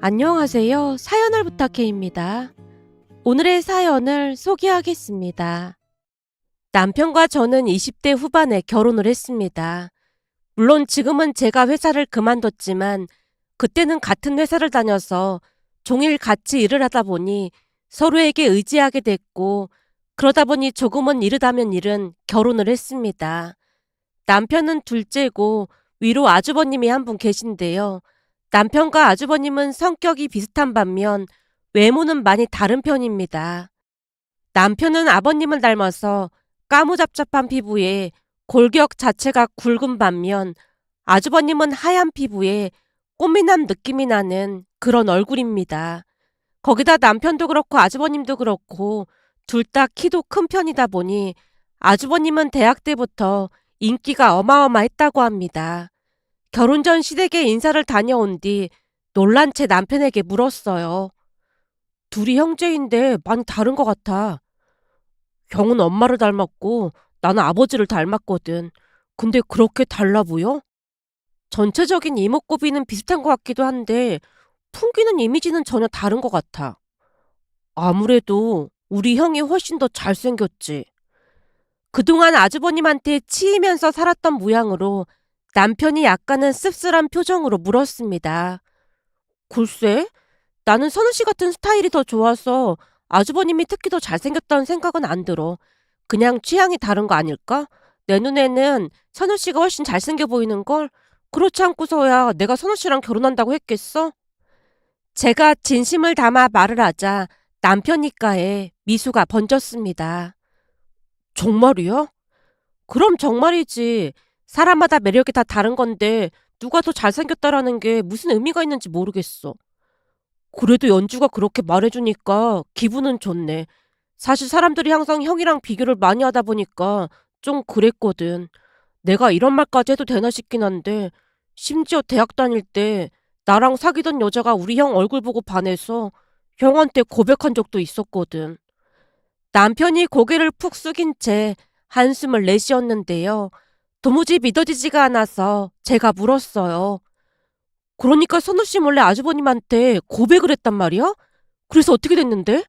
안녕하세요. 사연을 부탁해입니다. 오늘의 사연을 소개하겠습니다. 남편과 저는 20대 후반에 결혼을 했습니다. 물론 지금은 제가 회사를 그만뒀지만 그때는 같은 회사를 다녀서 종일 같이 일을 하다 보니 서로에게 의지하게 됐고 그러다 보니 조금은 이르다면 일은 결혼을 했습니다. 남편은 둘째고 위로 아주버님이 한 분 계신데요. 남편과 아주버님은 성격이 비슷한 반면 외모는 많이 다른 편입니다. 남편은 아버님을 닮아서 까무잡잡한 피부에 골격 자체가 굵은 반면 아주버님은 하얀 피부에 꽃미남 느낌이 나는 그런 얼굴입니다. 거기다 남편도 그렇고 아주버님도 그렇고 둘 다 키도 큰 편이다 보니 아주버님은 대학 때부터 인기가 어마어마했다고 합니다. 결혼 전 시댁에 인사를 다녀온 뒤 놀란 채 남편에게 물었어요. 둘이 형제인데 많이 다른 것 같아. 형은 엄마를 닮았고 나는 아버지를 닮았거든. 근데 그렇게 달라 보여? 전체적인 이목구비는 비슷한 것 같기도 한데 풍기는 이미지는 전혀 다른 것 같아. 아무래도 우리 형이 훨씬 더 잘생겼지. 그동안 아주버님한테 치이면서 살았던 모양으로 남편이 약간은 씁쓸한 표정으로 물었습니다. 글쎄, 나는 선우 씨 같은 스타일이 더 좋아서 아주버님이 특히 더 잘생겼다는 생각은 안 들어. 그냥 취향이 다른 거 아닐까? 내 눈에는 선우 씨가 훨씬 잘생겨 보이는걸? 그렇지 않고서야 내가 선우 씨랑 결혼한다고 했겠어? 제가 진심을 담아 말을 하자 남편 입가에 미소가 번졌습니다. 정말이야? 그럼 정말이지. 사람마다 매력이 다 다른 건데 누가 더 잘생겼다라는 게 무슨 의미가 있는지 모르겠어. 그래도 연주가 그렇게 말해주니까 기분은 좋네. 사실 사람들이 항상 형이랑 비교를 많이 하다 보니까 좀 그랬거든. 내가 이런 말까지 해도 되나 싶긴 한데 심지어 대학 다닐 때 나랑 사귀던 여자가 우리 형 얼굴 보고 반해서 형한테 고백한 적도 있었거든. 남편이 고개를 푹 숙인 채 한숨을 내쉬었는데요. 도무지 믿어지지가 않아서 제가 물었어요. 그러니까 선우 씨 몰래 아주버님한테 고백을 했단 말이야? 그래서 어떻게 됐는데?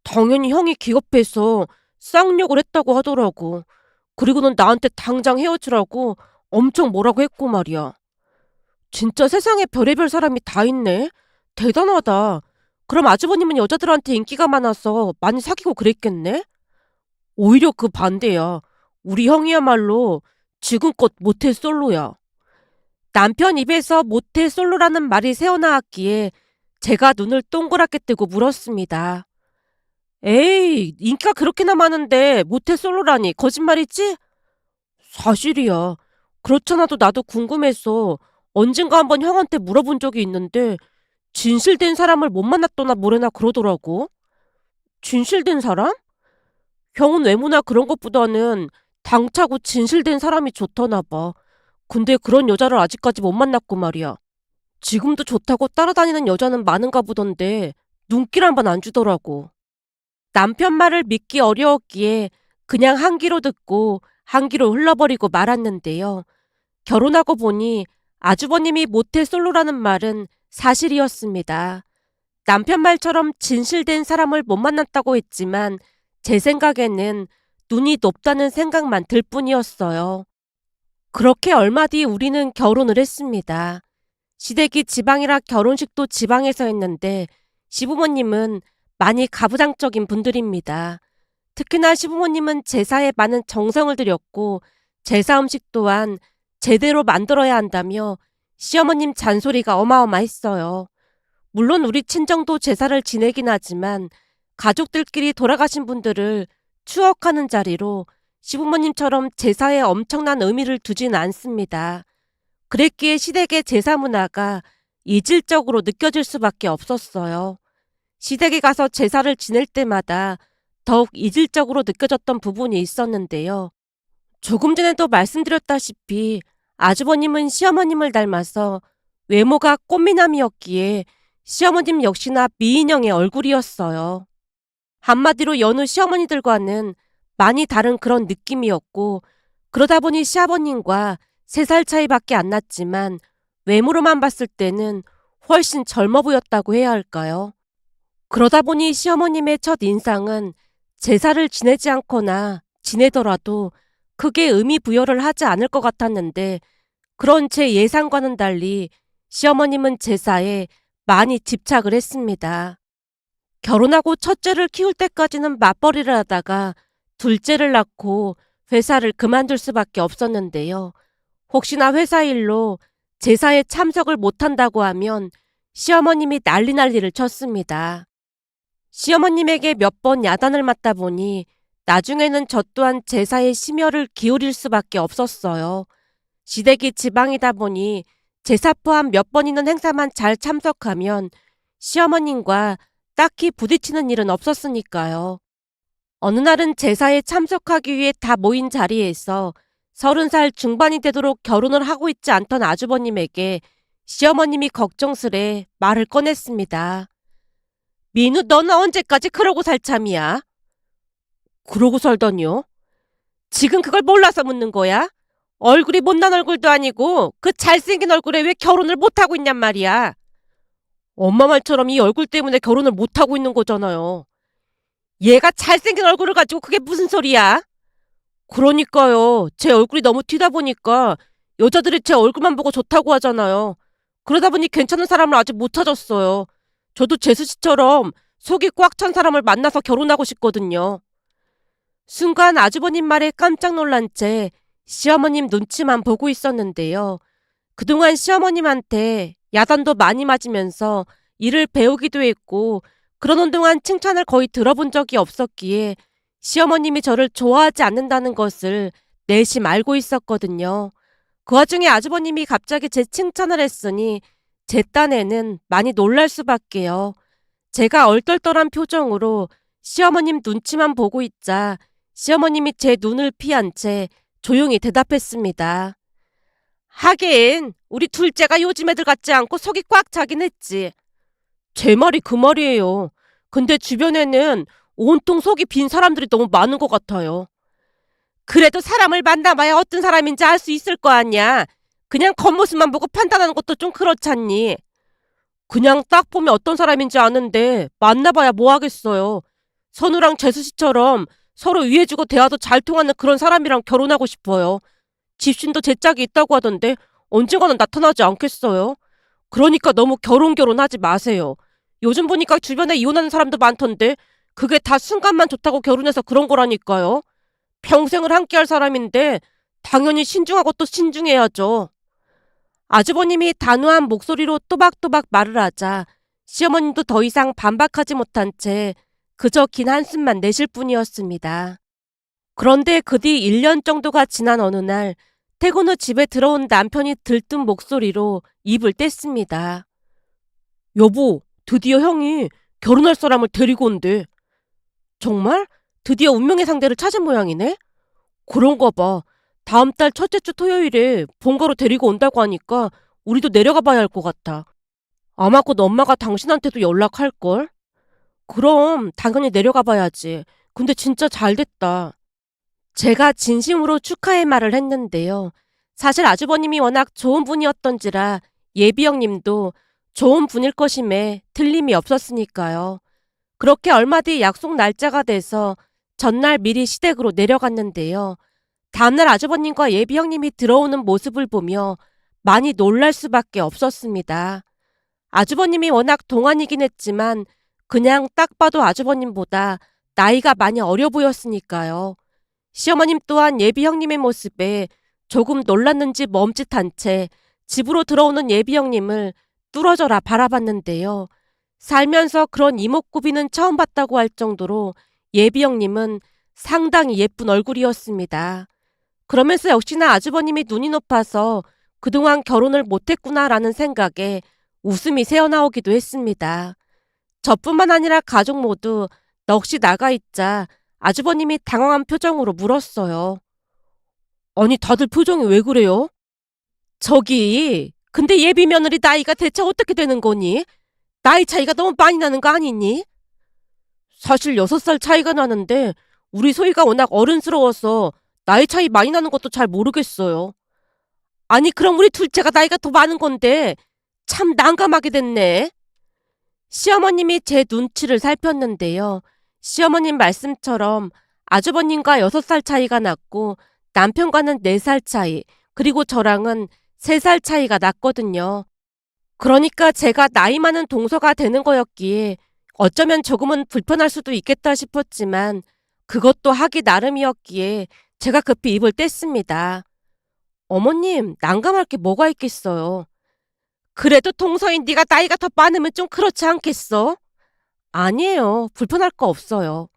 당연히 형이 기겁해서 쌍욕을 했다고 하더라고. 그리고는 나한테 당장 헤어지라고 엄청 뭐라고 했고 말이야. 진짜 세상에 별의별 사람이 다 있네. 대단하다. 그럼 아주버님은 여자들한테 인기가 많아서 많이 사귀고 그랬겠네? 오히려 그 반대야. 우리 형이야말로 지금껏 모태 솔로야. 남편 입에서 모태 솔로라는 말이 새어나왔기에 제가 눈을 동그랗게 뜨고 물었습니다. 에이, 인기가 그렇게나 많은데 모태 솔로라니 거짓말이지? 사실이야. 그렇잖아도 나도 궁금해서 언젠가 한번 형한테 물어본 적이 있는데 진실된 사람을 못 만났거나 뭐래나 그러더라고. 진실된 사람? 형은 외모나 그런 것보다는 당차고 진실된 사람이 좋더나 봐. 근데 그런 여자를 아직까지 못 만났고 말이야. 지금도 좋다고 따라다니는 여자는 많은가 보던데 눈길 한 번 안 주더라고. 남편 말을 믿기 어려웠기에 그냥 한 귀로 듣고 한 귀로 흘러버리고 말았는데요. 결혼하고 보니 아주버님이 모태 솔로라는 말은 사실이었습니다. 남편 말처럼 진실된 사람을 못 만났다고 했지만 제 생각에는 눈이 높다는 생각만 들 뿐이었어요. 그렇게 얼마 뒤 우리는 결혼을 했습니다. 시댁이 지방이라 결혼식도 지방에서 했는데 시부모님은 많이 가부장적인 분들입니다. 특히나 시부모님은 제사에 많은 정성을 들였고 제사 음식 또한 제대로 만들어야 한다며 시어머님 잔소리가 어마어마했어요. 물론 우리 친정도 제사를 지내긴 하지만 가족들끼리 돌아가신 분들을 추억하는 자리로 시부모님처럼 제사에 엄청난 의미를 두진 않습니다. 그랬기에 시댁의 제사 문화가 이질적으로 느껴질 수밖에 없었어요. 시댁에 가서 제사를 지낼 때마다 더욱 이질적으로 느껴졌던 부분이 있었는데요. 조금 전에도 말씀드렸다시피 아주버님은 시어머님을 닮아서 외모가 꽃미남이었기에 시어머님 역시나 미인형의 얼굴이었어요. 한마디로 여느 시어머니들과는 많이 다른 그런 느낌이었고 그러다 보니 시아버님과 3살 차이밖에 안 났지만 외모로만 봤을 때는 훨씬 젊어 보였다고 해야 할까요? 그러다 보니 시어머님의 첫 인상은 제사를 지내지 않거나 지내더라도 크게 의미 부여를 하지 않을 것 같았는데 그런 제 예상과는 달리 시어머님은 제사에 많이 집착을 했습니다. 결혼하고 첫째를 키울 때까지는 맞벌이를 하다가 둘째를 낳고 회사를 그만둘 수밖에 없었는데요. 혹시나 회사 일로 제사에 참석을 못한다고 하면 시어머님이 난리를 쳤습니다. 시어머님에게 몇 번 야단을 맞다 보니 나중에는 저 또한 제사에 심혈을 기울일 수밖에 없었어요. 시댁이 지방이다 보니 제사 포함 몇 번 있는 행사만 잘 참석하면 시어머님과 딱히 부딪히는 일은 없었으니까요. 어느 날은 제사에 참석하기 위해 다 모인 자리에서 30살 중반이 되도록 결혼을 하고 있지 않던 아주버님에게 시어머님이 걱정스레 말을 꺼냈습니다. 민우, 너는 언제까지 그러고 살 참이야? 그러고 살다니요? 지금 그걸 몰라서 묻는 거야? 얼굴이 못난 얼굴도 아니고 그 잘생긴 얼굴에 왜 결혼을 못하고 있냔 말이야. 엄마 말처럼 이 얼굴 때문에 결혼을 못하고 있는 거잖아요. 얘가 잘생긴 얼굴을 가지고 그게 무슨 소리야? 그러니까요. 제 얼굴이 너무 튀다 보니까 여자들이 제 얼굴만 보고 좋다고 하잖아요. 그러다 보니 괜찮은 사람을 아직 못 찾았어요. 저도 재수 씨처럼 속이 꽉 찬 사람을 만나서 결혼하고 싶거든요. 순간 아주버님 말에 깜짝 놀란 채 시어머님 눈치만 보고 있었는데요. 그동안 시어머님한테 야단도 많이 맞으면서 일을 배우기도 했고 그러는 동안 칭찬을 거의 들어본 적이 없었기에 시어머님이 저를 좋아하지 않는다는 것을 내심 알고 있었거든요. 그 와중에 아주버님이 갑자기 제 칭찬을 했으니 제 딴에는 많이 놀랄 수밖에요. 제가 얼떨떨한 표정으로 시어머님 눈치만 보고 있자 시어머님이 제 눈을 피한 채 조용히 대답했습니다. 하긴 우리 둘째가 요즘 애들 같지 않고 속이 꽉 차긴 했지. 제 말이 그 말이에요. 근데 주변에는 온통 속이 빈 사람들이 너무 많은 것 같아요. 그래도 사람을 만나봐야 어떤 사람인지 알 수 있을 거 아니야. 그냥 겉모습만 보고 판단하는 것도 좀 그렇잖니. 그냥 딱 보면 어떤 사람인지 아는데 만나봐야 뭐 하겠어요. 선우랑 재수씨처럼 서로 위해주고 대화도 잘 통하는 그런 사람이랑 결혼하고 싶어요. 집신도 제 짝이 있다고 하던데 언젠가는 나타나지 않겠어요? 그러니까 너무 결혼하지 마세요. 요즘 보니까 주변에 이혼하는 사람도 많던데 그게 다 순간만 좋다고 결혼해서 그런 거라니까요. 평생을 함께할 사람인데 당연히 신중하고 또 신중해야죠. 아주버님이 단호한 목소리로 또박또박 말을 하자 시어머님도 더 이상 반박하지 못한 채 그저 긴 한숨만 내쉴 뿐이었습니다. 그런데 그 뒤 1년 정도가 지난 어느 날 퇴근 후 집에 들어온 남편이 들뜬 목소리로 입을 뗐습니다. 여보, 드디어 형이 결혼할 사람을 데리고 온대. 정말? 드디어 운명의 상대를 찾은 모양이네? 그런가 봐. 다음 달 첫째 주 토요일에 본가로 데리고 온다고 하니까 우리도 내려가 봐야 할 것 같아. 아마 곧 엄마가 당신한테도 연락할걸? 그럼 당연히 내려가 봐야지. 근데 진짜 잘 됐다. 제가 진심으로 축하의 말을 했는데요. 사실 아주버님이 워낙 좋은 분이었던지라 예비 형님도 좋은 분일 것임에 틀림이 없었으니까요. 그렇게 얼마 뒤 약속 날짜가 돼서 전날 미리 시댁으로 내려갔는데요. 다음날 아주버님과 예비 형님이 들어오는 모습을 보며 많이 놀랄 수밖에 없었습니다. 아주버님이 워낙 동안이긴 했지만 그냥 딱 봐도 아주버님보다 나이가 많이 어려 보였으니까요. 시어머님 또한 예비 형님의 모습에 조금 놀랐는지 멈칫한 채 집으로 들어오는 예비 형님을 뚫어져라 바라봤는데요. 살면서 그런 이목구비는 처음 봤다고 할 정도로 예비 형님은 상당히 예쁜 얼굴이었습니다. 그러면서 역시나 아주버님이 눈이 높아서 그동안 결혼을 못했구나라는 생각에 웃음이 새어나오기도 했습니다. 저뿐만 아니라 가족 모두 넋이 나가 있자 아주버님이 당황한 표정으로 물었어요. 아니, 다들 표정이 왜 그래요? 근데 예비 며느리 나이가 대체 어떻게 되는 거니? 나이 차이가 너무 많이 나는 거 아니니? 사실 6살 차이가 나는데 우리 소희가 워낙 어른스러워서 나이 차이 많이 나는 것도 잘 모르겠어요. 아니, 그럼 우리 둘째가 나이가 더 많은 건데 참 난감하게 됐네. 시어머님이 제 눈치를 살폈는데요. 시어머님 말씀처럼 아주버님과 6살 차이가 났고 남편과는 4살 차이, 그리고 저랑은 3살 차이가 났거든요. 그러니까 제가 나이 많은 동서가 되는 거였기에 어쩌면 조금은 불편할 수도 있겠다 싶었지만 그것도 하기 나름이었기에 제가 급히 입을 뗐습니다. 어머님, 난감할 게 뭐가 있겠어요. 그래도 동서인 네가 나이가 더 많으면 좀 그렇지 않겠어? 아니에요. 불편할 거 없어요.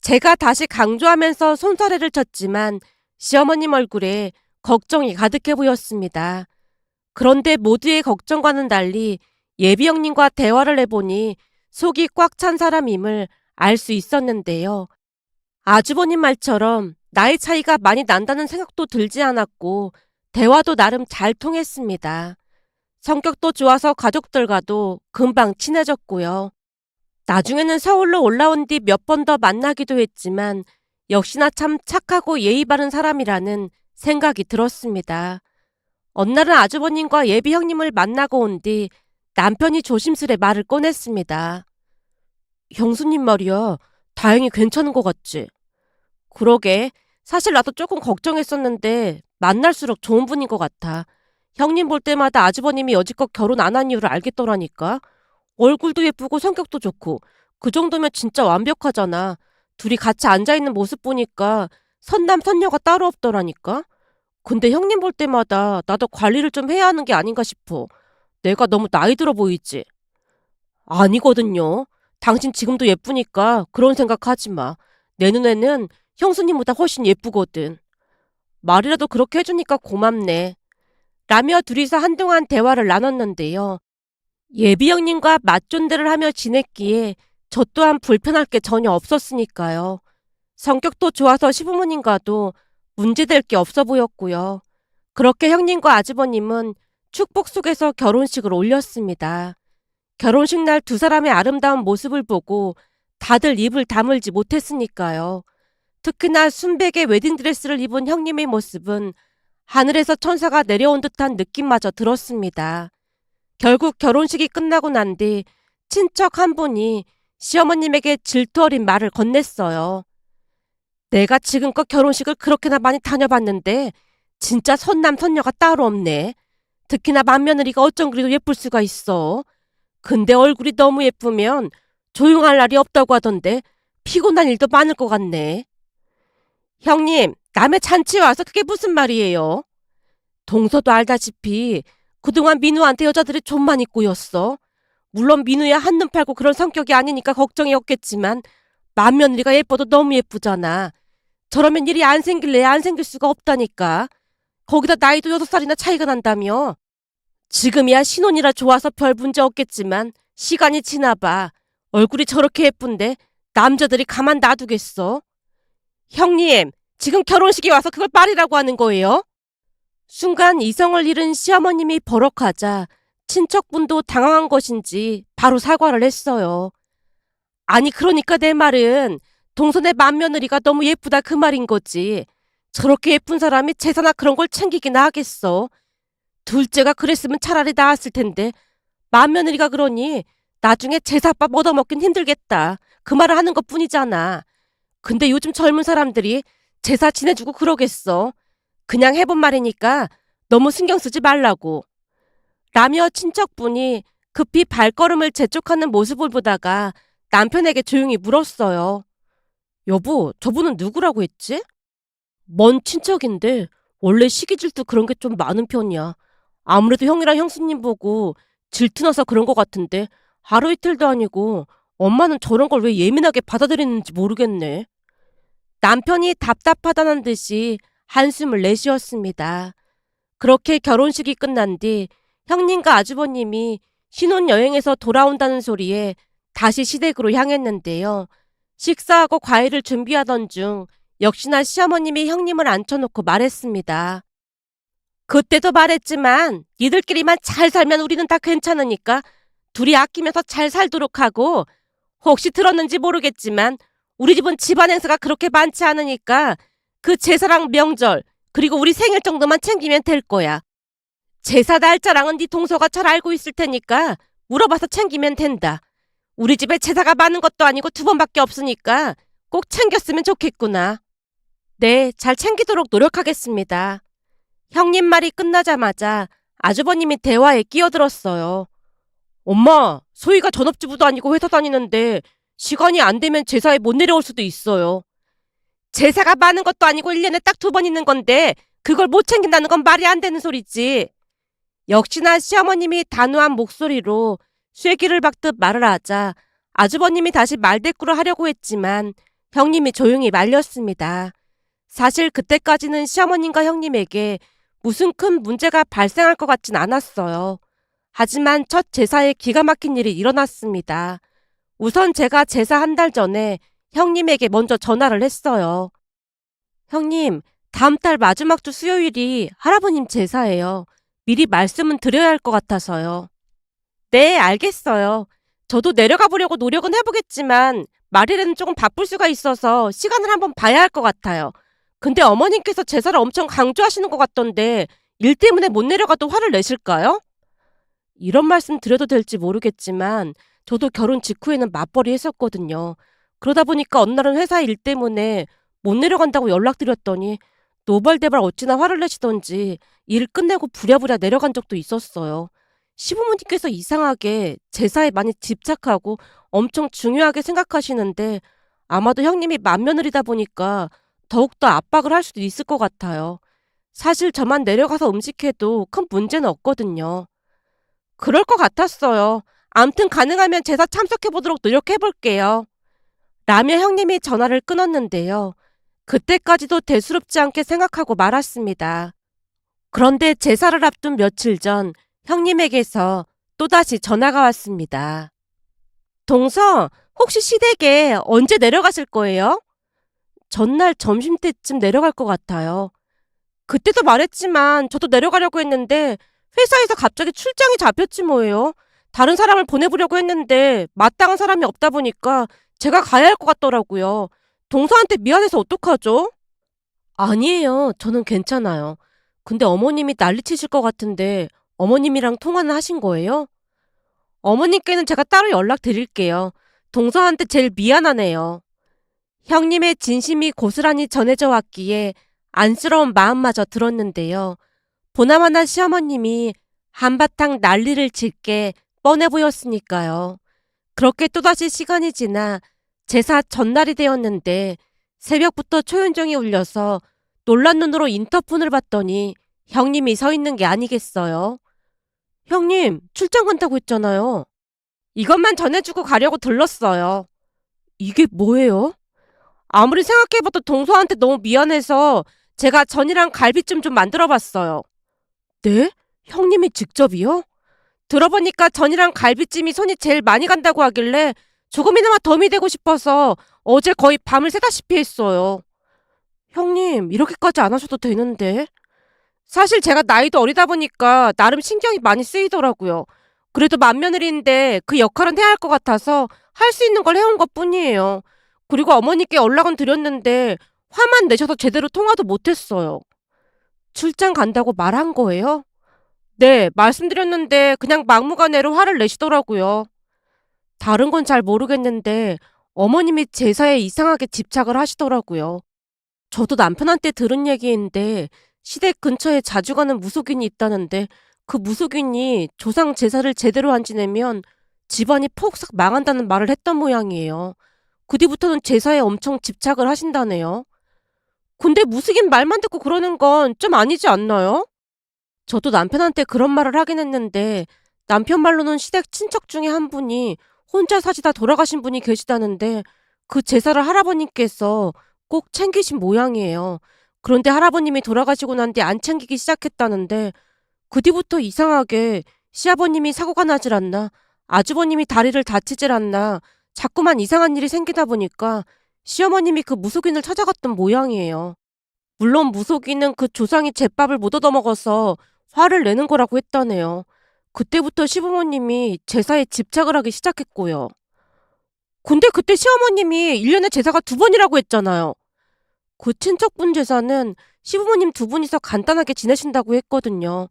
제가 다시 강조하면서 손사래를 쳤지만 시어머님 얼굴에 걱정이 가득해 보였습니다. 그런데 모두의 걱정과는 달리 예비 형님과 대화를 해보니 속이 꽉 찬 사람임을 알 수 있었는데요. 아주버님 말처럼 나이 차이가 많이 난다는 생각도 들지 않았고 대화도 나름 잘 통했습니다. 성격도 좋아서 가족들과도 금방 친해졌고요. 나중에는 서울로 올라온 뒤 몇 번 더 만나기도 했지만 역시나 참 착하고 예의 바른 사람이라는 생각이 들었습니다. 어느 날은 아주버님과 예비 형님을 만나고 온 뒤 남편이 조심스레 말을 꺼냈습니다. 형수님 말이야. 다행히 괜찮은 것 같지? 그러게. 사실 나도 조금 걱정했었는데 만날수록 좋은 분인 것 같아. 형님 볼 때마다 아주버님이 여지껏 결혼 안 한 이유를 알겠더라니까. 얼굴도 예쁘고 성격도 좋고 그 정도면 진짜 완벽하잖아. 둘이 같이 앉아있는 모습 보니까 선남 선녀가 따로 없더라니까. 근데 형님 볼 때마다 나도 관리를 좀 해야 하는 게 아닌가 싶어. 내가 너무 나이 들어 보이지? 아니거든요. 당신 지금도 예쁘니까 그런 생각하지 마. 내 눈에는 형수님보다 훨씬 예쁘거든. 말이라도 그렇게 해주니까 고맙네. 라며 둘이서 한동안 대화를 나눴는데요. 예비 형님과 맞존대를 하며 지냈기에 저 또한 불편할 게 전혀 없었으니까요. 성격도 좋아서 시부모님과도 문제될 게 없어 보였고요. 그렇게 형님과 아주버님은 축복 속에서 결혼식을 올렸습니다. 결혼식 날 두 사람의 아름다운 모습을 보고 다들 입을 다물지 못했으니까요. 특히나 순백의 웨딩드레스를 입은 형님의 모습은 하늘에서 천사가 내려온 듯한 느낌마저 들었습니다. 결국 결혼식이 끝나고 난 뒤 친척 한 분이 시어머님에게 질투 어린 말을 건넸어요. 내가 지금껏 결혼식을 그렇게나 많이 다녀봤는데 진짜 선남 선녀가 따로 없네. 특히나 맏며느리가 어쩜 그리도 예쁠 수가 있어. 근데 얼굴이 너무 예쁘면 조용할 날이 없다고 하던데 피곤한 일도 많을 것 같네. 형님, 남의 잔치에 와서 그게 무슨 말이에요? 동서도 알다시피 그동안 민우한테 여자들이 좀 많이 꼬였어. 물론 민우야 한눈 팔고 그런 성격이 아니니까 걱정이 없겠지만 맏며느리가 예뻐도 너무 예쁘잖아. 저러면 일이 안 생길래 안 생길 수가 없다니까. 거기다 나이도 6살이나 차이가 난다며. 지금이야 신혼이라 좋아서 별 문제 없겠지만 시간이 지나봐. 얼굴이 저렇게 예쁜데 남자들이 가만 놔두겠어? 형님, 지금 결혼식에 와서 그걸 말이라고 하는 거예요? 순간 이성을 잃은 시어머님이 버럭하자 친척분도 당황한 것인지 바로 사과를 했어요. 아니 그러니까 내 말은 동선의 맏며느리가 너무 예쁘다 그 말인 거지. 저렇게 예쁜 사람이 제사나 그런 걸 챙기기나 하겠어. 둘째가 그랬으면 차라리 나았을 텐데 맏며느리가 그러니 나중에 제사밥 얻어먹긴 힘들겠다. 그 말을 하는 것뿐이잖아. 근데 요즘 젊은 사람들이 제사 지내주고 그러겠어. 그냥 해본 말이니까 너무 신경 쓰지 말라고. 라며 친척분이 급히 발걸음을 재촉하는 모습을 보다가 남편에게 조용히 물었어요. 여보, 저분은 누구라고 했지? 먼 친척인데 원래 시기 질투 그런 게 좀 많은 편이야. 아무래도 형이랑 형수님 보고 질투나서 그런 것 같은데 하루 이틀도 아니고 엄마는 저런 걸 왜 예민하게 받아들이는지 모르겠네. 남편이 답답하다는 듯이 한숨을 내쉬었습니다. 그렇게 결혼식이 끝난 뒤 형님과 아주버님이 신혼여행에서 돌아온다는 소리에 다시 시댁으로 향했는데요. 식사하고 과일을 준비하던 중 역시나 시어머님이 형님을 앉혀놓고 말했습니다. 그때도 말했지만 니들끼리만 잘 살면 우리는 다 괜찮으니까 둘이 아끼면서 잘 살도록 하고 혹시 들었는지 모르겠지만 우리 집은 집안 행사가 그렇게 많지 않으니까 그 제사랑 명절 그리고 우리 생일 정도만 챙기면 될 거야. 제사 날짜랑은 네 동서가 잘 알고 있을 테니까 물어봐서 챙기면 된다. 우리 집에 제사가 많은 것도 아니고 2번밖에 없으니까 꼭 챙겼으면 좋겠구나. 네, 잘 챙기도록 노력하겠습니다. 형님 말이 끝나자마자 아주버님이 대화에 끼어들었어요. 엄마, 소희가 전업주부도 아니고 회사 다니는데 시간이 안 되면 제사에 못 내려올 수도 있어요. 제사가 많은 것도 아니고 1년에 딱 2번 있는 건데 그걸 못 챙긴다는 건 말이 안 되는 소리지. 역시나 시어머님이 단호한 목소리로 쐐기를 박듯 말을 하자 아주버님이 다시 말대꾸를 하려고 했지만 형님이 조용히 말렸습니다. 사실 그때까지는 시어머님과 형님에게 무슨 큰 문제가 발생할 것 같진 않았어요. 하지만 첫 제사에 기가 막힌 일이 일어났습니다. 우선 제가 제사 1달 전에 형님에게 먼저 전화를 했어요. 형님, 다음 달 마지막 주 수요일이 할아버님 제사예요. 미리 말씀은 드려야 할 것 같아서요. 네, 알겠어요. 저도 내려가 보려고 노력은 해보겠지만 말일에는 조금 바쁠 수가 있어서 시간을 한번 봐야 할 것 같아요. 근데 어머님께서 제사를 엄청 강조하시는 것 같던데 일 때문에 못 내려가도 화를 내실까요? 이런 말씀 드려도 될지 모르겠지만 저도 결혼 직후에는 맞벌이 했었거든요. 그러다 보니까 어느 날은 회사 일 때문에 못 내려간다고 연락드렸더니 노발대발 어찌나 화를 내시던지 일 끝내고 부랴부랴 내려간 적도 있었어요. 시부모님께서 이상하게 제사에 많이 집착하고 엄청 중요하게 생각하시는데 아마도 형님이 맏며느리다 보니까 더욱더 압박을 할 수도 있을 것 같아요. 사실 저만 내려가서 음식해도 큰 문제는 없거든요. 그럴 것 같았어요. 암튼 가능하면 제사 참석해보도록 노력해볼게요. 라며 형님이 전화를 끊었는데요. 그때까지도 대수롭지 않게 생각하고 말았습니다. 그런데 제사를 앞둔 며칠 전 형님에게서 또다시 전화가 왔습니다. 동서, 혹시 시댁에 언제 내려가실 거예요? 전날 점심때쯤 내려갈 것 같아요. 그때도 말했지만 저도 내려가려고 했는데 회사에서 갑자기 출장이 잡혔지 뭐예요. 다른 사람을 보내보려고 했는데 마땅한 사람이 없다 보니까 제가 가야 할 것 같더라고요. 동서한테 미안해서 어떡하죠? 아니에요. 저는 괜찮아요. 근데 어머님이 난리치실 것 같은데 어머님이랑 통화는 하신 거예요? 어머님께는 제가 따로 연락드릴게요. 동서한테 제일 미안하네요. 형님의 진심이 고스란히 전해져 왔기에 안쓰러운 마음마저 들었는데요. 보나마나 시어머님이 한바탕 난리를 칠게 뻔해 보였으니까요. 그렇게 또다시 시간이 지나 제사 전날이 되었는데 새벽부터 초연종이 울려서 놀란 눈으로 인터폰을 봤더니 형님이 서 있는 게 아니겠어요. 형님, 출장 간다고 했잖아요. 이것만 전해주고 가려고 들렀어요. 이게 뭐예요? 아무리 생각해봐도 동서한테 너무 미안해서 제가 전이랑 갈비찜 좀 만들어봤어요. 네? 형님이 직접이요? 들어보니까 전이랑 갈비찜이 손이 제일 많이 간다고 하길래 조금이나마 덤이 되고 싶어서 어제 거의 밤을 새다시피 했어요. 형님, 이렇게까지 안 하셔도 되는데. 사실 제가 나이도 어리다 보니까 나름 신경이 많이 쓰이더라고요. 그래도 맏며느리인데 그 역할은 해야 할 것 같아서 할 수 있는 걸 해온 것 뿐이에요. 그리고 어머니께 연락은 드렸는데 화만 내셔서 제대로 통화도 못했어요. 출장 간다고 말한 거예요? 네, 말씀드렸는데 그냥 막무가내로 화를 내시더라고요. 다른 건 잘 모르겠는데 어머님이 제사에 이상하게 집착을 하시더라고요. 저도 남편한테 들은 얘기인데 시댁 근처에 자주 가는 무속인이 있다는데 그 무속인이 조상 제사를 제대로 안 지내면 집안이 폭삭 망한다는 말을 했던 모양이에요. 그 뒤부터는 제사에 엄청 집착을 하신다네요. 근데 무속인 말만 듣고 그러는 건 좀 아니지 않나요? 저도 남편한테 그런 말을 하긴 했는데 남편 말로는 시댁 친척 중에 한 분이 혼자 사시다 돌아가신 분이 계시다는데 그 제사를 할아버님께서 꼭 챙기신 모양이에요. 그런데 할아버님이 돌아가시고 난 뒤 안 챙기기 시작했다는데 그 뒤부터 이상하게 시아버님이 사고가 나질 않나 아주버님이 다리를 다치질 않나 자꾸만 이상한 일이 생기다 보니까 시어머님이 그 무속인을 찾아갔던 모양이에요. 물론 무속인은 그 조상이 제밥을 못 얻어먹어서 화를 내는 거라고 했다네요. 그때부터 시부모님이 제사에 집착을 하기 시작했고요. 근데 그때 시어머님이 1년에 제사가 2번이라고 했잖아요. 그 친척분 제사는 시부모님 2분이서 간단하게 지내신다고 했거든요.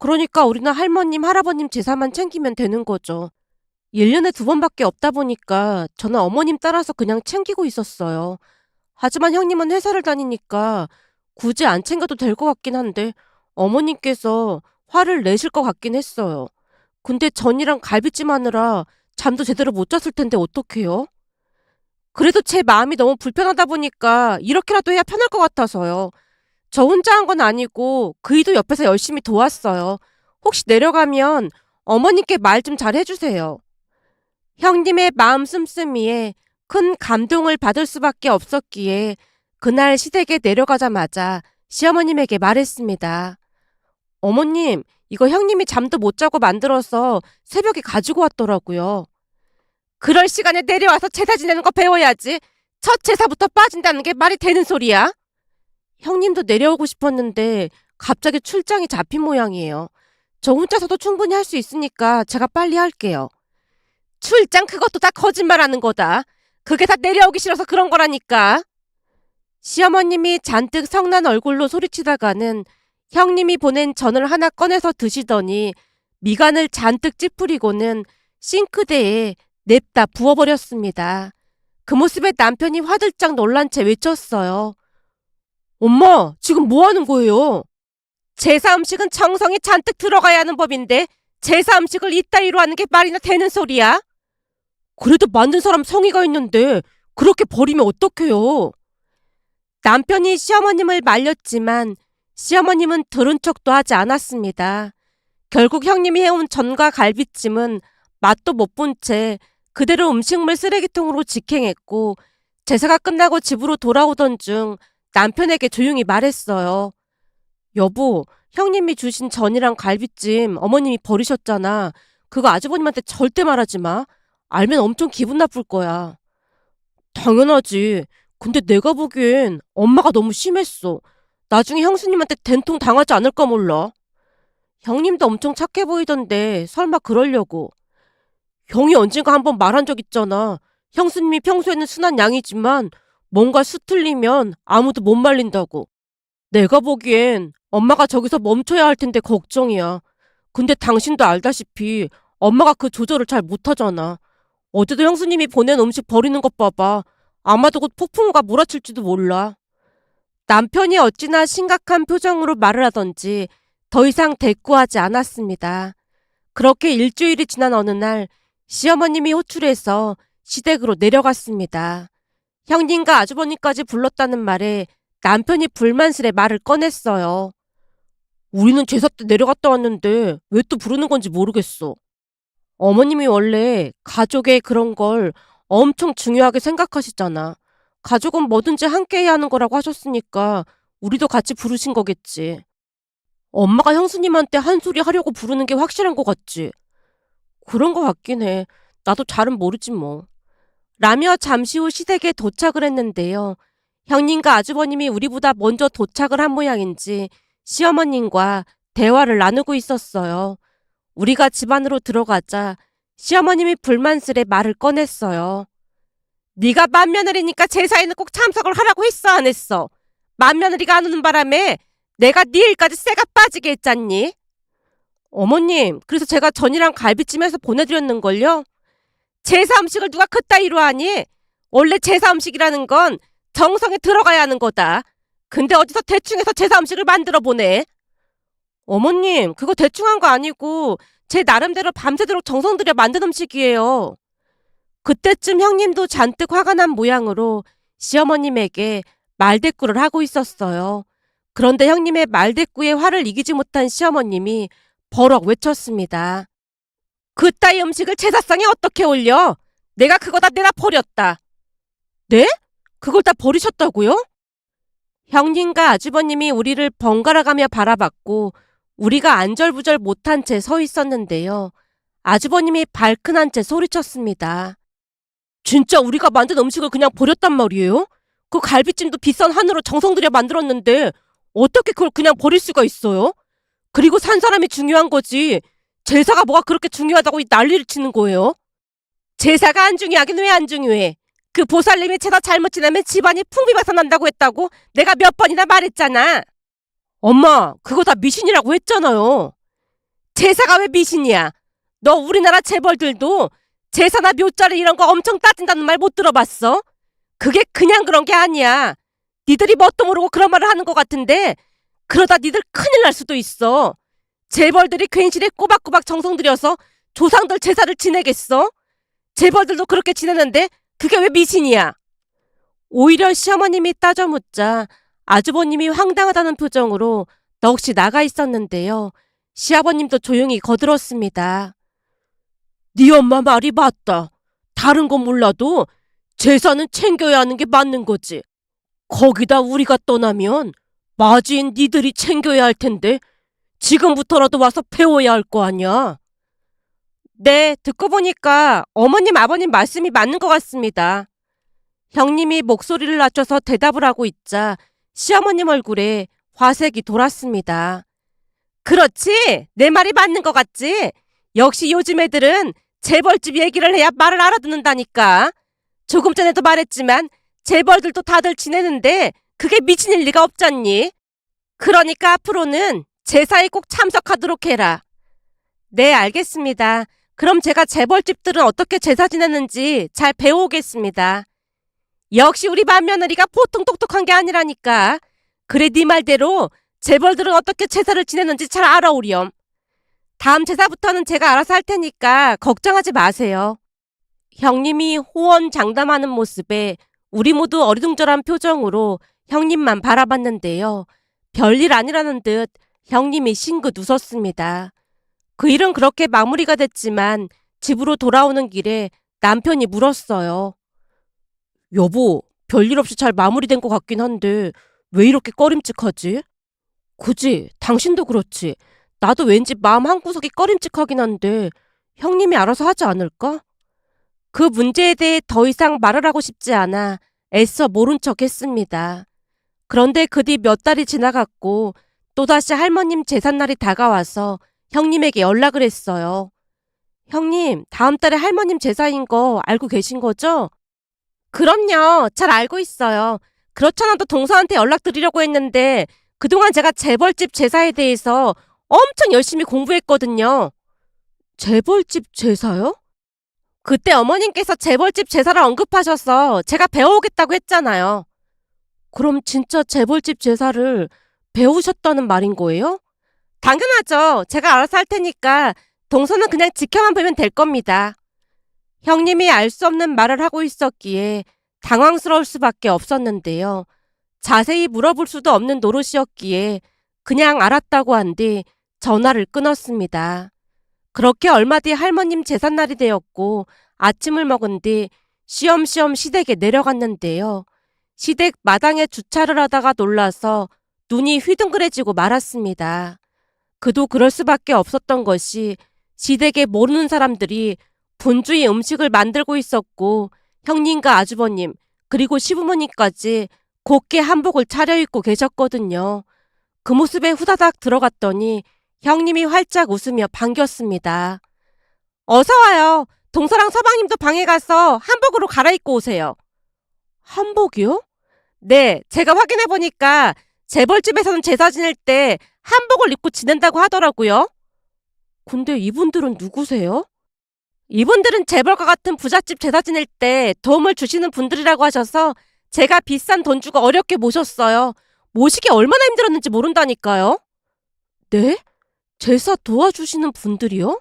그러니까 우리는 할머님, 할아버님 제사만 챙기면 되는 거죠. 1년에 2번밖에 없다 보니까 저는 어머님 따라서 그냥 챙기고 있었어요. 하지만 형님은 회사를 다니니까 굳이 안 챙겨도 될 것 같긴 한데 어머님께서 화를 내실 것 같긴 했어요. 근데 전이랑 갈비찜 하느라 잠도 제대로 못 잤을 텐데 어떡해요? 그래도 제 마음이 너무 불편하다 보니까 이렇게라도 해야 편할 것 같아서요. 저 혼자 한 건 아니고 그이도 옆에서 열심히 도왔어요. 혹시 내려가면 어머님께 말 좀 잘 해주세요. 형님의 마음 씀씀이에 큰 감동을 받을 수밖에 없었기에 그날 시댁에 내려가자마자 시어머님에게 말했습니다. 어머님, 이거 형님이 잠도 못 자고 만들어서 새벽에 가지고 왔더라고요. 그럴 시간에 내려와서 제사 지내는 거 배워야지. 첫 제사부터 빠진다는 게 말이 되는 소리야? 형님도 내려오고 싶었는데 갑자기 출장이 잡힌 모양이에요. 저 혼자서도 충분히 할 수 있으니까 제가 빨리 할게요. 출장 그것도 다 거짓말하는 거다. 그게 다 내려오기 싫어서 그런 거라니까. 시어머님이 잔뜩 성난 얼굴로 소리치다가는 형님이 보낸 전을 하나 꺼내서 드시더니 미간을 잔뜩 찌푸리고는 싱크대에 냅다 부어버렸습니다. 그 모습에 남편이 화들짝 놀란 채 외쳤어요. 엄마, 지금 뭐 하는 거예요? 제사 음식은 정성이 잔뜩 들어가야 하는 법인데 제사 음식을 이따위로 하는 게 말이나 되는 소리야? 그래도 만든 사람 성의가 있는데 그렇게 버리면 어떡해요? 남편이 시어머님을 말렸지만 시어머님은 들은 척도 하지 않았습니다. 결국 형님이 해온 전과 갈비찜은 맛도 못 본 채 그대로 음식물 쓰레기통으로 직행했고 제사가 끝나고 집으로 돌아오던 중 남편에게 조용히 말했어요. 여보, 형님이 주신 전이랑 갈비찜 어머님이 버리셨잖아. 그거 아주버님한테 절대 말하지 마. 알면 엄청 기분 나쁠 거야. 당연하지. 근데 내가 보기엔 엄마가 너무 심했어. 나중에 형수님한테 된통 당하지 않을까 몰라. 형님도 엄청 착해 보이던데 설마 그러려고. 형이 언젠가 한번 말한 적 있잖아. 형수님이 평소에는 순한 양이지만 뭔가 수틀리면 아무도 못 말린다고. 내가 보기엔 엄마가 저기서 멈춰야 할 텐데 걱정이야. 근데 당신도 알다시피 엄마가 그 조절을 잘 못하잖아. 어제도 형수님이 보낸 음식 버리는 것 봐봐. 아마도 곧 폭풍우가 몰아칠지도 몰라. 남편이 어찌나 심각한 표정으로 말을 하던지 더 이상 대꾸하지 않았습니다. 그렇게 일주일이 지난 어느 날 시어머님이 호출해서 시댁으로 내려갔습니다. 형님과 아주버님까지 불렀다는 말에 남편이 불만스레 말을 꺼냈어요. 우리는 제사 때 내려갔다 왔는데 왜 또 부르는 건지 모르겠어. 어머님이 원래 가족의 그런 걸 엄청 중요하게 생각하시잖아. 가족은 뭐든지 함께 해야 하는 거라고 하셨으니까 우리도 같이 부르신 거겠지. 엄마가 형수님한테 한 소리 하려고 부르는 게 확실한 것 같지? 그런 것 같긴 해. 나도 잘은 모르지 뭐. 라며 잠시 후 시댁에 도착을 했는데요. 형님과 아주버님이 우리보다 먼저 도착을 한 모양인지 시어머님과 대화를 나누고 있었어요. 우리가 집 안으로 들어가자 시어머님이 불만스레 말을 꺼냈어요. 네가 맏며느리니까 제사에는 꼭 참석을 하라고 했어 안 했어? 맏며느리가 안 오는 바람에 내가 네 일까지 쇠가 빠지게 했잖니? 어머님, 그래서 제가 전이랑 갈비찜 해서 보내드렸는걸요? 제사 음식을 누가 그따위로 하니? 원래 제사 음식이라는 건 정성이 들어가야 하는 거다. 근데 어디서 대충 해서 제사 음식을 만들어 보내? 어머님, 그거 대충 한 거 아니고 제 나름대로 밤새도록 정성 들여 만든 음식이에요. 그때쯤 형님도 잔뜩 화가 난 모양으로 시어머님에게 말대꾸를 하고 있었어요. 그런데 형님의 말대꾸에 화를 이기지 못한 시어머님이 버럭 외쳤습니다. 그따위 음식을 제사상에 어떻게 올려? 내가 그거 다 내다 버렸다. 네? 그걸 다 버리셨다고요? 형님과 아주버님이 우리를 번갈아가며 바라봤고 우리가 안절부절 못한 채 서 있었는데요. 아주버님이 발큰한 채 소리쳤습니다. 진짜 우리가 만든 음식을 그냥 버렸단 말이에요? 그 갈비찜도 비싼 한우로 정성 들여 만들었는데 어떻게 그걸 그냥 버릴 수가 있어요? 그리고 산 사람이 중요한 거지. 제사가 뭐가 그렇게 중요하다고 이 난리를 치는 거예요? 제사가 안 중요하긴 왜 안 중요해? 그 보살님이 제사 잘못 지내면 집안이 풍비박산난다고 했다고 내가 몇 번이나 말했잖아. 엄마, 그거 다 미신이라고 했잖아요. 제사가 왜 미신이야? 너 우리나라 재벌들도 제사나 묘자리 이런 거 엄청 따진다는 말 못 들어봤어? 그게 그냥 그런 게 아니야. 니들이 뭣도 모르고 그런 말을 하는 것 같은데 그러다 니들 큰일 날 수도 있어. 재벌들이 괜시리 꼬박꼬박 정성 들여서 조상들 제사를 지내겠어? 재벌들도 그렇게 지내는데 그게 왜 미신이야? 오히려 시어머님이 따져 묻자 아주버님이 황당하다는 표정으로 넋이 나가 있었는데요. 시아버님도 조용히 거들었습니다. 네 엄마 말이 맞다. 다른 건 몰라도 제사는 챙겨야 하는 게 맞는 거지. 거기다 우리가 떠나면 맞이인 니들이 챙겨야 할 텐데 지금부터라도 와서 배워야 할 거 아니야. 네, 듣고 보니까 어머님, 아버님 말씀이 맞는 것 같습니다. 형님이 목소리를 낮춰서 대답을 하고 있자 시어머님 얼굴에 화색이 돌았습니다. 그렇지? 내 말이 맞는 것 같지? 역시 요즘 애들은 재벌집 얘기를 해야 말을 알아듣는다니까. 조금 전에도 말했지만 재벌들도 다들 지내는데 그게 미친일 리가 없잖니. 그러니까 앞으로는 제사에 꼭 참석하도록 해라. 네, 알겠습니다. 그럼 제가 재벌집들은 어떻게 제사 지내는지 잘 배워오겠습니다. 역시 우리 맏며느리가 보통 똑똑한 게 아니라니까. 그래 네 말대로 재벌들은 어떻게 제사를 지내는지 잘 알아오렴. 다음 제사부터는 제가 알아서 할 테니까 걱정하지 마세요. 형님이 호언장담하는 모습에 우리 모두 어리둥절한 표정으로 형님만 바라봤는데요. 별일 아니라는 듯 형님이 싱긋 웃었습니다. 그 일은 그렇게 마무리가 됐지만 집으로 돌아오는 길에 남편이 물었어요. 여보, 별일 없이 잘 마무리된 것 같긴 한데 왜 이렇게 꺼림칙하지? 그지? 당신도 그렇지. 나도 왠지 마음 한구석이 꺼림칙하긴 한데 형님이 알아서 하지 않을까? 그 문제에 대해 더 이상 말을 하고 싶지 않아 애써 모른 척 했습니다. 그런데 그 뒤 몇 달이 지나갔고 또다시 할머님 제삿날이 다가와서 형님에게 연락을 했어요. 형님, 다음 달에 할머님 제사인 거 알고 계신 거죠? 그럼요. 잘 알고 있어요. 그렇잖아도 동서한테 연락드리려고 했는데 그동안 제가 재벌집 제사에 대해서 엄청 열심히 공부했거든요. 재벌집 제사요? 그때 어머님께서 재벌집 제사를 언급하셔서 제가 배워오겠다고 했잖아요. 그럼 진짜 재벌집 제사를 배우셨다는 말인 거예요? 당연하죠. 제가 알아서 할 테니까 동서는 그냥 지켜만 보면 될 겁니다. 형님이 알 수 없는 말을 하고 있었기에 당황스러울 수밖에 없었는데요. 자세히 물어볼 수도 없는 노릇이었기에 그냥 알았다고 한 뒤 전화를 끊었습니다. 그렇게 얼마 뒤 할머님 제삿날이 되었고 아침을 먹은 뒤 쉬엄쉬엄 시댁에 내려갔는데요. 시댁 마당에 주차를 하다가 놀라서 눈이 휘둥그레지고 말았습니다. 그도 그럴 수밖에 없었던 것이 시댁에 모르는 사람들이 분주히 음식을 만들고 있었고 형님과 아주버님 그리고 시부모님까지 곱게 한복을 차려입고 계셨거든요. 그 모습에 후다닥 들어갔더니 형님이 활짝 웃으며 반겼습니다. 어서 와요. 동서랑 서방님도 방에 가서 한복으로 갈아입고 오세요. 한복이요? 네, 제가 확인해보니까 재벌집에서는 제사 지낼 때 한복을 입고 지낸다고 하더라고요. 근데 이분들은 누구세요? 이분들은 재벌과 같은 부잣집 제사 지낼 때 도움을 주시는 분들이라고 하셔서 제가 비싼 돈 주고 어렵게 모셨어요. 모시기 얼마나 힘들었는지 모른다니까요. 네? 제사 도와주시는 분들이요?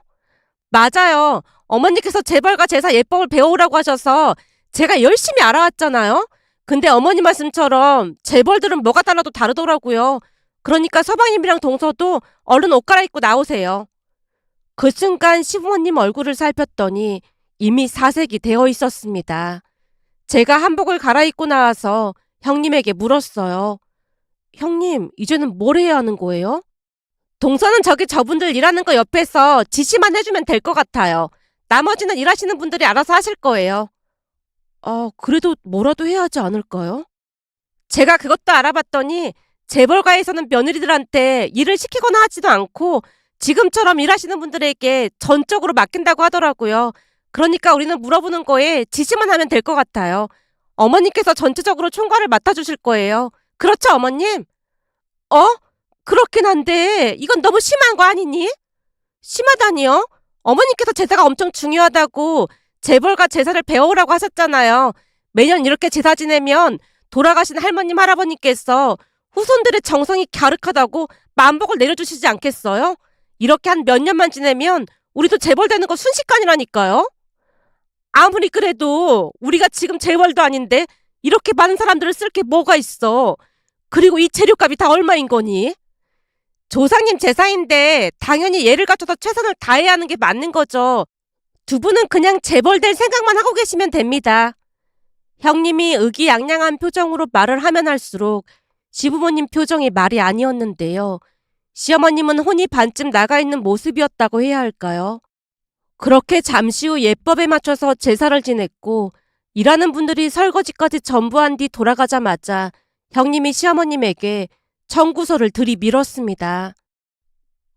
맞아요. 어머니께서 재벌과 제사 예법을 배워오라고 하셔서 제가 열심히 알아왔잖아요. 근데 어머니 말씀처럼 재벌들은 뭐가 달라도 다르더라고요. 그러니까 서방님이랑 동서도 얼른 옷 갈아입고 나오세요. 그 순간 시부모님 얼굴을 살폈더니 이미 사색이 되어 있었습니다. 제가 한복을 갈아입고 나와서 형님에게 물었어요. 형님, 이제는 뭘 해야 하는 거예요? 동서는 저기 저분들 일하는 거 옆에서 지시만 해주면 될 것 같아요. 나머지는 일하시는 분들이 알아서 하실 거예요. 아, 그래도 뭐라도 해야 하지 않을까요? 제가 그것도 알아봤더니 재벌가에서는 며느리들한테 일을 시키거나 하지도 않고 지금처럼 일하시는 분들에게 전적으로 맡긴다고 하더라고요. 그러니까 우리는 물어보는 거에 지시만 하면 될 것 같아요. 어머님께서 전체적으로 총괄을 맡아주실 거예요. 그렇죠, 어머님? 어? 그렇긴 한데 이건 너무 심한 거 아니니? 심하다니요? 어머니께서 제사가 엄청 중요하다고 재벌과 제사를 배워오라고 하셨잖아요. 매년 이렇게 제사 지내면 돌아가신 할머님, 할아버님께서 후손들의 정성이 갸륵하다고 만복을 내려주시지 않겠어요? 이렇게 한 몇 년만 지내면 우리도 재벌 되는 거 순식간이라니까요. 아무리 그래도 우리가 지금 재벌도 아닌데 이렇게 많은 사람들을 쓸 게 뭐가 있어. 그리고 이 재료값이 다 얼마인 거니? 조상님 제사인데 당연히 예를 갖춰서 최선을 다해야 하는 게 맞는 거죠. 두 분은 그냥 재벌될 생각만 하고 계시면 됩니다. 형님이 의기양양한 표정으로 말을 하면 할수록 시부모님 표정이 말이 아니었는데요. 시어머님은 혼이 반쯤 나가 있는 모습이었다고 해야 할까요? 그렇게 잠시 후 예법에 맞춰서 제사를 지냈고 일하는 분들이 설거지까지 전부 한 뒤 돌아가자마자 형님이 시어머님에게 청구서를 들이밀었습니다.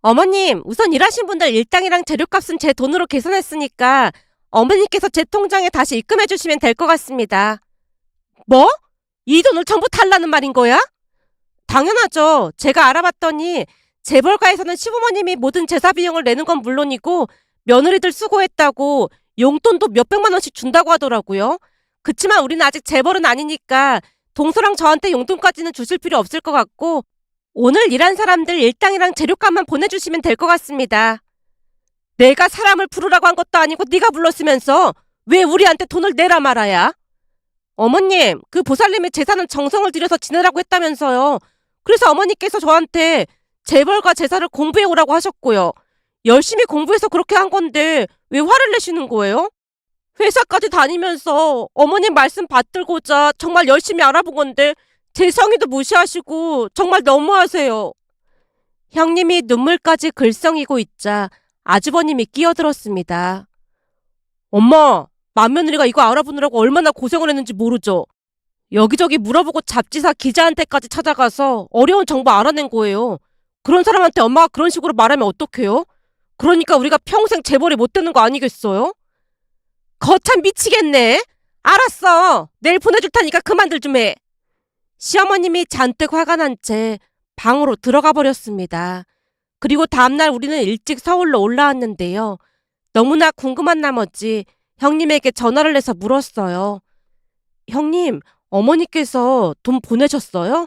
어머님, 우선 일하신 분들 일당이랑 재료값은 제 돈으로 계산했으니까 어머니께서 제 통장에 다시 입금해 주시면 될 것 같습니다. 뭐? 이 돈을 전부 달라는 말인 거야? 당연하죠. 제가 알아봤더니 재벌가에서는 시부모님이 모든 제사 비용을 내는 건 물론이고 며느리들 수고했다고 용돈도 몇백만 원씩 준다고 하더라고요. 그치만 우리는 아직 재벌은 아니니까 동서랑 저한테 용돈까지는 주실 필요 없을 것 같고 오늘 일한 사람들 일당이랑 재료값만 보내주시면 될 것 같습니다. 내가 사람을 부르라고 한 것도 아니고 네가 불렀으면서 왜 우리한테 돈을 내라 말아야? 어머님, 그 보살님의 제사는 정성을 들여서 지내라고 했다면서요. 그래서 어머니께서 저한테 재벌과 제사를 공부해 오라고 하셨고요. 열심히 공부해서 그렇게 한 건데 왜 화를 내시는 거예요? 회사까지 다니면서 어머님 말씀 받들고자 정말 열심히 알아본 건데 제 성의도 무시하시고 정말 너무하세요. 형님이 눈물까지 글썽이고 있자 아주버님이 끼어들었습니다. 엄마, 맏며느리가 이거 알아보느라고 얼마나 고생을 했는지 모르죠? 여기저기 물어보고 잡지사 기자한테까지 찾아가서 어려운 정보 알아낸 거예요. 그런 사람한테 엄마가 그런 식으로 말하면 어떡해요? 그러니까 우리가 평생 재벌이 못 되는 거 아니겠어요? 거참 미치겠네. 알았어. 내일 보내줄 테니까 그만들 좀 해. 시어머님이 잔뜩 화가 난 채 방으로 들어가 버렸습니다. 그리고 다음날 우리는 일찍 서울로 올라왔는데요. 너무나 궁금한 나머지 형님에게 전화를 해서 물었어요. 형님, 어머니께서 돈 보내셨어요?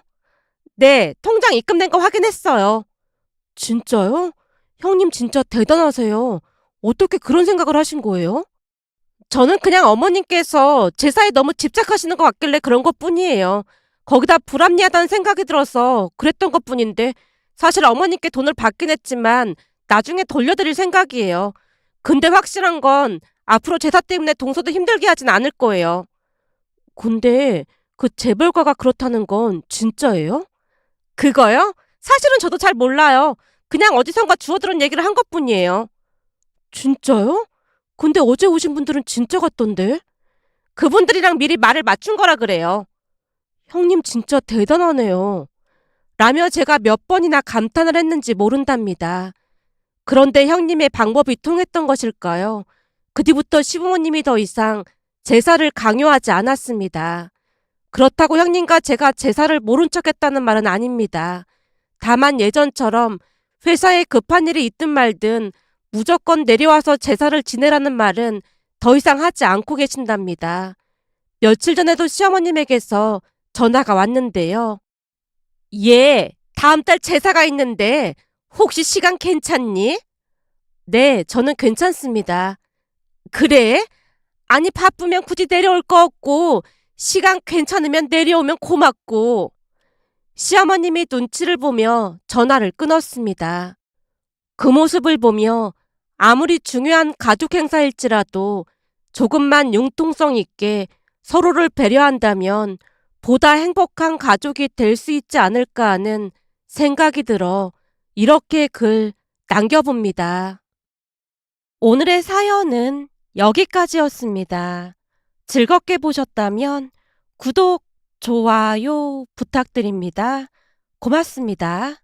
네, 통장 입금된 거 확인했어요. 진짜요? 형님 진짜 대단하세요. 어떻게 그런 생각을 하신 거예요? 저는 그냥 어머님께서 제사에 너무 집착하시는 것 같길래 그런 것 뿐이에요. 거기다 불합리하다는 생각이 들어서 그랬던 것 뿐인데 사실 어머님께 돈을 받긴 했지만 나중에 돌려드릴 생각이에요. 근데 확실한 건 앞으로 제사 때문에 동서도 힘들게 하진 않을 거예요. 근데 그 재벌가가 그렇다는 건 진짜예요? 그거요? 사실은 저도 잘 몰라요. 그냥 어디선가 주워들은 얘기를 한 것뿐이에요. 진짜요? 근데 어제 오신 분들은 진짜 같던데? 그분들이랑 미리 말을 맞춘 거라 그래요. 형님 진짜 대단하네요. 라며 제가 몇 번이나 감탄을 했는지 모른답니다. 그런데 형님의 방법이 통했던 것일까요? 그 뒤부터 시부모님이 더 이상 제사를 강요하지 않았습니다. 그렇다고 형님과 제가 제사를 모른 척했다는 말은 아닙니다. 다만 예전처럼 회사에 급한 일이 있든 말든 무조건 내려와서 제사를 지내라는 말은 더 이상 하지 않고 계신답니다. 며칠 전에도 시어머님에게서 전화가 왔는데요. 예, 다음 달 제사가 있는데 혹시 시간 괜찮니? 네, 저는 괜찮습니다. 그래? 아니 바쁘면 굳이 내려올 거 없고 시간 괜찮으면 내려오면 고맙고. 시어머님이 눈치를 보며 전화를 끊었습니다. 그 모습을 보며 아무리 중요한 가족 행사일지라도 조금만 융통성 있게 서로를 배려한다면 보다 행복한 가족이 될 수 있지 않을까 하는 생각이 들어 이렇게 글 남겨봅니다. 오늘의 사연은 여기까지였습니다. 즐겁게 보셨다면 구독, 좋아요 부탁드립니다. 고맙습니다.